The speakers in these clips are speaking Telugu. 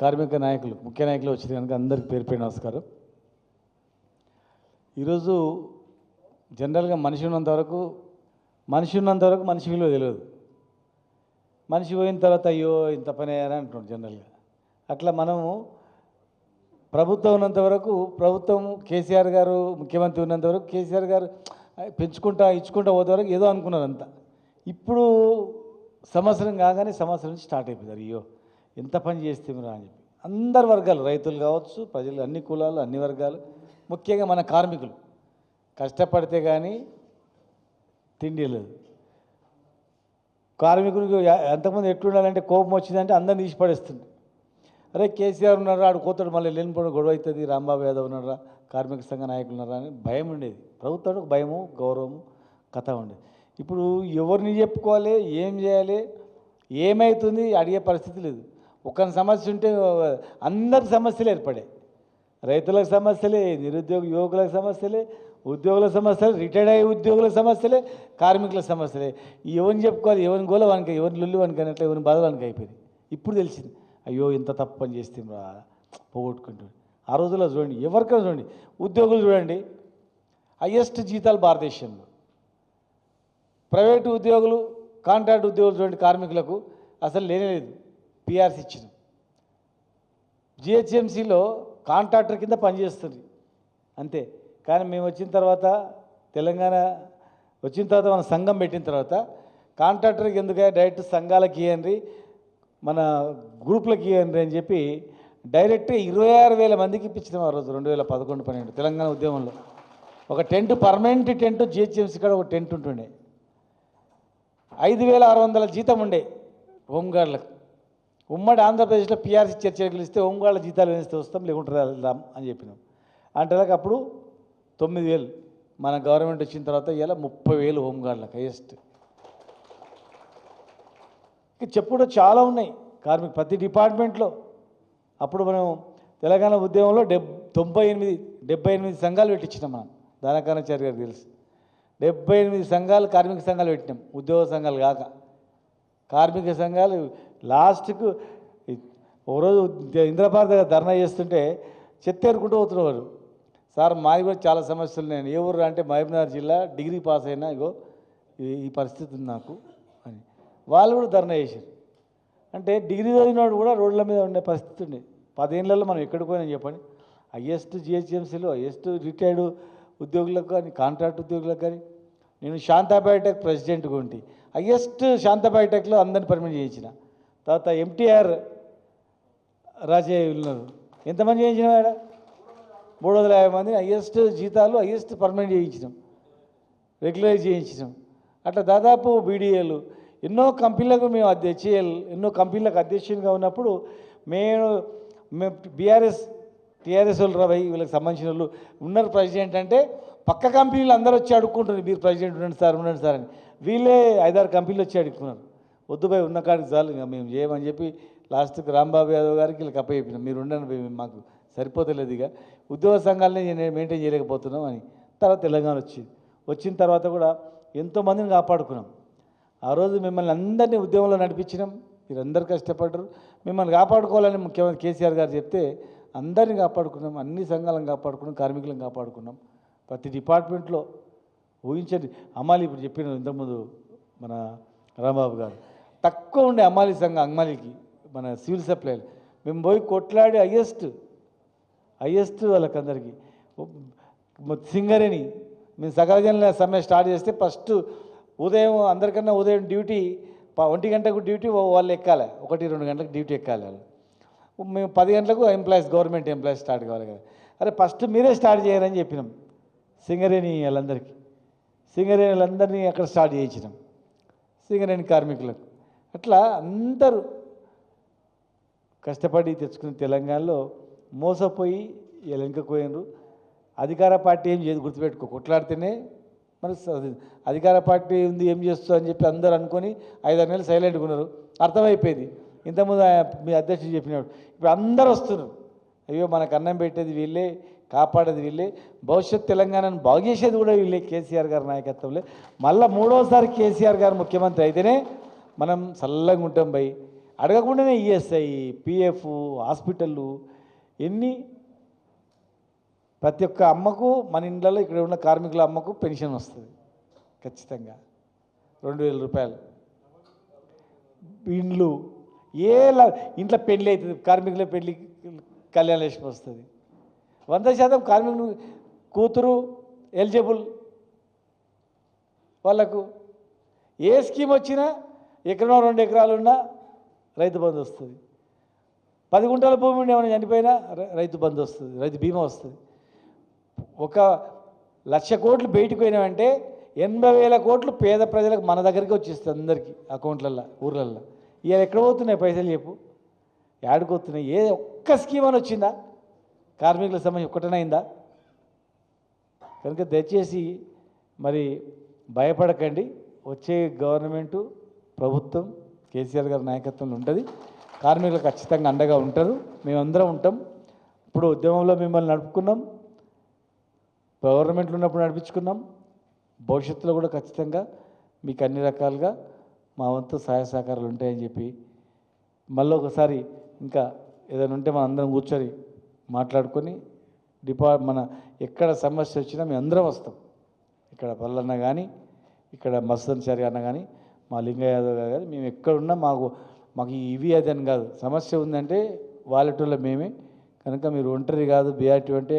కార్మిక నాయకులు ముఖ్య నాయకులు వచ్చిన కనుక అందరికి పేరు పేరు నమస్కారం. ఈరోజు జనరల్గా మనిషి ఉన్నంత వరకు మనిషి విలువ తెలియదు. మనిషి పోయిన తర్వాత అయ్యో ఇంత పని అయ్యారా అంటున్నాడు జనరల్గా. అట్లా మనము ప్రభుత్వం ఉన్నంత వరకు, ప్రభుత్వం కేసీఆర్ గారు ముఖ్యమంత్రి ఉన్నంత వరకు కేసీఆర్ గారు ఇచ్చుకుంటా పోతే వరకు ఏదో అనుకున్నారు అంతా. ఇప్పుడు సంవత్సరం కాగానే సంవత్సరం నుంచి స్టార్ట్ అయిపోతారు. అయ్యో ఎంత పని చేస్తే మీరు అని చెప్పి అందరు వర్గాలు, రైతులు కావచ్చు, ప్రజలు, అన్ని కులాలు, అన్ని వర్గాలు, ముఖ్యంగా మన కార్మికులు కష్టపడితే కానీ తిండి లేదు. కార్మికులకు ఎంతమంది ఎట్లుండాలంటే కోపం వచ్చిందంటే అందరిని తీసి పడేస్తుంది. అరే కేసీఆర్ ఉన్నారా, ఆడు కోతాడు, మళ్ళీ లేనిపోయిన గొడవ అవుతుంది, రాంబాబు యాదవ్ ఉన్నారా, కార్మిక సంఘ నాయకులు ఉన్నారా అని భయం ఉండేది. ప్రభుత్వానికి భయము, గౌరవము, కథ ఉండేది. ఇప్పుడు ఎవరిని చెప్పుకోవాలి, ఏం చేయాలి, ఏమవుతుంది అడిగే పరిస్థితి లేదు. ఒక సమస్య ఉంటే అందరి సమస్యలు ఏర్పడాయి. రైతులకు సమస్యలే, నిరుద్యోగ యువకులకు సమస్యలే, ఉద్యోగుల సమస్యలు, రిటైర్డ్ అయ్యే ఉద్యోగుల సమస్యలే, కార్మికుల సమస్యలే. ఎవరిని చెప్పుకోవాలి, ఎవరిని గోల వానికి, ఎవరిని లొల్లి వానికి అన్నట్లు, ఎవరిని బాధ వానికి అయిపోయింది. ఇప్పుడు తెలిసింది అయ్యో ఇంత తప్పు పని చేస్తే పోగొట్టుకుంటుంది. ఆ రోజుల్లో చూడండి, ఎవరికైనా చూడండి, ఉద్యోగులు చూడండి, హైయెస్ట్ జీతాలు భారతదేశంలో. ప్రైవేటు ఉద్యోగులు, కాంట్రాక్ట్ ఉద్యోగులు చూడండి, కార్మికులకు అసలు లేనేలేదు. పిఆర్సీ ఇచ్చిన జిహెచ్ఎంసీలో కాంట్రాక్టర్ కింద పనిచేస్తుంది అంతే. కానీ మేము వచ్చిన తర్వాత, తెలంగాణ వచ్చిన తర్వాత, మన సంఘం పెట్టిన తర్వాత కాంట్రాక్టర్కి ఎందుకు డైరెక్ట్ సంఘాలకు ఇవ్వండి, మన గ్రూప్లకు ఇవ్వండి అని చెప్పి డైరెక్ట్ 26,000 మందికి ఇప్పించినాం ఆ రోజు 2011-12 తెలంగాణ ఉద్యమంలో. ఒక టెంట్, పర్మనెంట్ టెంట్ జిహెచ్ఎంసీ కాడ ఒక టెంట్ ఉంటుండే. 5,600 జీతం ఉండే హోంగార్డులకు. ఉమ్మడి ఆంధ్రప్రదేశ్లో పిఆర్సీ చర్చలు ఇస్తే హోంగార్డుల జీతాలు వేస్తే వస్తాం, లేకుంటే వెళ్దాం అని చెప్పినాం. అంటే అప్పుడు 9,000. మన గవర్నమెంట్ వచ్చిన తర్వాత ఇలా 30,000 హోంగార్డులకు హైయెస్ట్. చెప్పుడు చాలా ఉన్నాయి కార్మిక ప్రతి డిపార్ట్మెంట్లో. అప్పుడు మనం తెలంగాణ ఉద్యమంలో 78 సంఘాలు పెట్టించినాం. మనం దానకానాచారి గారికి తెలుసు. 78 సంఘాలు, కార్మిక సంఘాలు పెట్టినాం, ఉద్యోగ సంఘాలు కాక. కార్మిక సంఘాలు లాస్ట్కు ఒకరోజు ఇంద్రపార్క్ దగ్గర ధర్నా చేస్తుంటే చెత్త ఏరుకుంటూ పోతున్నవారు. సార్ మాది కూడా చాలా సమస్యలు, నేను ఏ ఊరు అంటే మహబూబ్నగర్ జిల్లా, డిగ్రీ పాస్ అయినా, ఇగో ఈ పరిస్థితి ఉంది నాకు అని. వాళ్ళు కూడా ధర్నా చేశారు. అంటే డిగ్రీ చదివినవాడు కూడా రోడ్ల మీద ఉండే పరిస్థితి ఉండే. 10 ఏళ్ళలో మనం ఎక్కడికి పోయినా చెప్పండి. హైయెస్ట్ జిహెచ్ఎంసీలో హైయెస్ట్ రిటైర్డ్ ఉద్యోగులకు కానీ, కాంట్రాక్ట్ ఉద్యోగులకు కానీ. నేను శాంతా బయోటెక్ ప్రెసిడెంట్గా ఉంటే హైయెస్ట్ శాంతా బయోటెక్లో అందరిని పర్మిట్ చేయించిన. తర్వాత ఎంటీఆర్ రాజే ఉన్నారు, ఎంతమంది చేయించినాం ఆడ? 350 మంది హైయెస్ట్ జీతాలు, హైయెస్ట్ పర్మనెంట్ చేయించినాం, రెగ్యులరైజ్ చేయించినాం. అట్లా దాదాపు బీడీఏలు ఎన్నో కంపెనీలకు మేము ఎన్నో కంపెనీలకు అధ్యక్షునిగా ఉన్నప్పుడు మేము టీఆర్ఎస్ వాళ్ళు రాబోయి వీళ్ళకి సంబంధించిన వాళ్ళు ఉన్నారు ప్రెసిడెంట్ అంటే, పక్క కంపెనీలు అందరూ వచ్చి అడుక్కుంటారు, మీరు ప్రెసిడెంట్ ఉండండి సార్ అని. వీళ్ళే 5-6 కంపెనీలు వచ్చి అడుక్కున్నారు. వద్దు భయ్, ఉన్న కాడికి చాలు, ఇంకా మేము చేయమని చెప్పి లాస్ట్కి రాంబాబు యాదవ్ గారికి వీళ్ళకి అప్పచెప్పినాం, మీరు ఉండండి భయ్, మాకు సరిపోతలేదు, ఇక ఉద్యోగ సంఘాలని మెయింటైన్ చేయలేకపోతున్నాం అని. తర్వాత తెలంగాణ వచ్చిన తర్వాత కూడా ఎంతోమందిని కాపాడుకున్నాం. ఆ రోజు మిమ్మల్ని అందరినీ ఉద్యమంలో నడిపించినాం, మీరందరూ కష్టపడ్డారు. మిమ్మల్ని కాపాడుకోవాలని ముఖ్యమంత్రి కేసీఆర్ గారు చెప్తే అందరినీ కాపాడుకున్నాం, అన్ని సంఘాలను కాపాడుకున్నాం, కార్మికులను కాపాడుకున్నాం. ప్రతి డిపార్ట్మెంట్లో ఊహించండి. అమ్మాలి ఇప్పుడు చెప్పిన ఇంతకుముందు మన రాంబాబు గారు, తక్కువ ఉండే అమ్మాలి సంఘం, అమ్మాలికి మన సివిల్ సప్లైలు మేము పోయి కొట్లాడి హైయెస్ట్ వాళ్ళకందరికీ. సింగరేణి మేము సకాల సమ్మె స్టార్ట్ చేస్తే ఫస్ట్ ఉదయం అందరికన్నా ఉదయం డ్యూటీ 1 గంటకు డ్యూటీ వాళ్ళు ఎక్కాలి, 1-2 గంటలకు డ్యూటీ ఎక్కాలి వాళ్ళు. మేము 10 గంటలకు గవర్నమెంట్ ఎంప్లాయీస్ స్టార్ట్ కావాలి కదా. అరే ఫస్ట్ మీరే స్టార్ట్ చేయరని చెప్పినాం సింగరేణి వాళ్ళందరినీ అక్కడ స్టార్ట్ చేయించినాం, సింగరేణి కార్మికులకు. అట్లా అందరూ కష్టపడి తెచ్చుకున్న తెలంగాణలో మోసపోయి ఇలా వెనుకపోయినారు. అధికార పార్టీ ఏం చేయదు, గుర్తుపెట్టుకో. కొట్లాడితేనే మరి అధికార పార్టీ ఉంది, ఏం చేస్తుంది అని చెప్పి అందరూ అనుకొని 5-6 నెలలు సైలెంట్గా ఉన్నారు. అర్థమైపోయింది. ఇంతకుముందు మీ అధ్యక్షుడు చెప్పినాడు. ఇప్పుడు అందరూ వస్తున్నారు, అయ్యో మనకు అన్నం పెట్టేది వీళ్ళే, కాపాడేది వీళ్ళే, భవిష్యత్ తెలంగాణను బాగు చేసేది కూడా వీళ్ళే, కేసీఆర్ గారి నాయకత్వంలో. మళ్ళీ 3వసారి కేసీఆర్ గారు ముఖ్యమంత్రి అయితేనే మనం చల్లగా ఉంటాం భయ్. అడగకుండానే ఈఎస్ఐ, పిఎఫ్, హాస్పిటళ్ళు ఎన్ని ప్రతి ఒక్క అమ్మకు మన ఇండ్లలో ఇక్కడ ఉన్న కార్మికుల అమ్మకు పెన్షన్ వస్తుంది ఖచ్చితంగా 2000 రూపాయలు. ఇండ్లు ఇంట్లో పెళ్ళి అవుతుంది, కార్మికుల పెళ్ళి కళ్యాణ లక్ష్మి వస్తుంది. 100% కార్మికులు కూతురు ఎలిజిబుల్ వాళ్ళకు. ఏ స్కీమ్ వచ్చినా ఎకరం 2 ఎకరాలు ఉన్నా రైతు బంధు వస్తుంది. 10 గుంటల భూమి ఉండి ఏమైనా చనిపోయినా రైతు బంధు వస్తుంది, రైతు బీమా వస్తుంది. 1,00,000 కోట్లు బయటకు పోయినామంటే 80,000 కోట్లు పేద ప్రజలకు మన దగ్గరికి వచ్చేస్తుంది, అందరికీ అకౌంట్లల్లో ఊర్లల్లో. ఇవాళ ఎక్కడ పోతున్నాయి పైసలు చెప్పు, ఏడుకోతున్నాయి? ఏ ఒక్క స్కీమ్ అని వచ్చిందా? కార్మికుల సమస్య ఒక్కటనైందా? కనుక దయచేసి మరి భయపడకండి. వచ్చే గవర్నమెంటు ప్రభుత్వం కేసీఆర్ గారి నాయకత్వంలో ఉంటుంది. కార్మికులకు ఖచ్చితంగా అండగా ఉంటారు, మేమందరం ఉంటాం. ఇప్పుడు ఉద్యమంలో మిమ్మల్ని నడుపుకున్నాం, గవర్నమెంట్లో ఉన్నప్పుడు నడిపించుకున్నాం, భవిష్యత్తులో కూడా ఖచ్చితంగా మీకు అన్ని రకాలుగా మా వంతు సహాయ సహకారాలు ఉంటాయని చెప్పి మళ్ళీ ఒకసారి ఇంకా ఏదైనా ఉంటే మన అందరం కూర్చొని మాట్లాడుకొని మన ఎక్కడ సమస్య వచ్చినా మేము అందరం వస్తాం. ఇక్కడ పల్లన్న కానీ, ఇక్కడ మస్తన్ చారి అన్న కానీ, మా లింగ యాదవ్ గారు కానీ, మేము ఎక్కడున్నా మాకు ఇవి అది అని కాదు, సమస్య ఉందంటే వాళ్ళ మేమే. కనుక మీరు ఒంటరి కాదు. బీఆర్టీ అంటే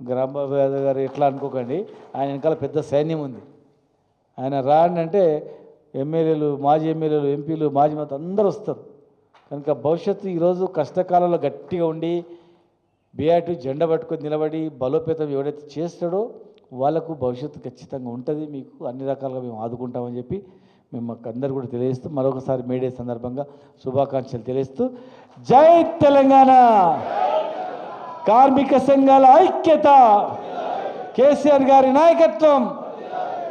గ్రామబాబు యాదవ్ గారు ఎట్లా అనుకోకండి, ఆయన వెనకాల పెద్ద సైన్యం ఉంది. ఆయన రాండి అంటే ఎమ్మెల్యేలు, మాజీ ఎమ్మెల్యేలు, ఎంపీలు, మాజీ మంత్రులు అందరూ వస్తారు. కనుక భవిష్యత్తు ఈరోజు కష్టకాలంలో గట్టిగా ఉండి బీఆర్టీ జెండా పట్టుకొని నిలబడి బలోపేతం ఎవడైతే చేస్తాడో వాళ్ళకు భవిష్యత్తు ఖచ్చితంగా ఉంటుంది. మీకు అన్ని రకాలుగా మేము ఆదుకుంటామని చెప్పి మేము అందరూ కూడా తెలియజేస్తూ మరొకసారి మేడే సందర్భంగా శుభాకాంక్షలు తెలియజేస్తూ జై తెలంగాణ, కార్మిక సంఘాల ఐక్యత, కేసీఆర్ గారి నాయకత్వం.